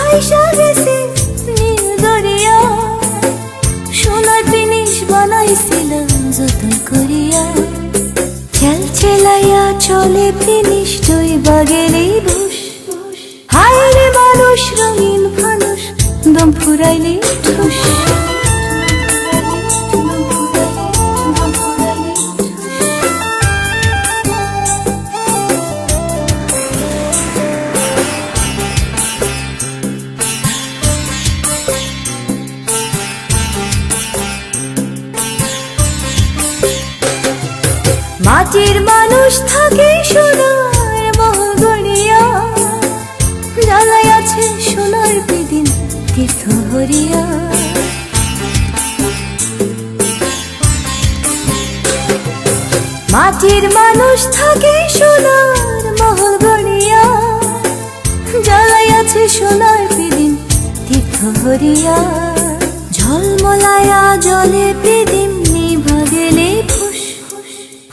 ভাইসা গেছে নীল দরিয়া, সোনার জিনিস বানাইছিলাম যতন করিয়া। চেল চেলাইয়া চলে জিনিস ডইবা গেলেই ভুস। হায় রে মানুষ রঙিন ফানুষ, দম ফুরাইলে ঠুস। মাটির মানুষ থাকে সোনার মহল গড়িয়া, জ্বালাই আছে সোনার বিদিন তীর্থ হরিয়া। মাটির মানুষ থাকে সোনার মহল গড়িয়া, জ্বালাই আছে সোনার বিদিন তীর্থ হরিয়া। ঝলমলায়া জলে বিদিন নিভা গেলে ফুস।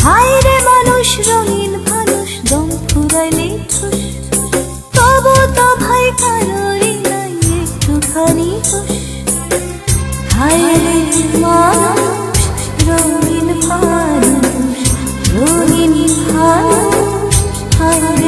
হায় রে মানুষ রঙিন ফানুষ, দম ফুরাইলে ঠুস। তবু তো ভাই কারোরই নাই একটুখানি হুশ। হায় রে মানুষ রঙিন ফানুষ, রঙিন ফানুষ, হায়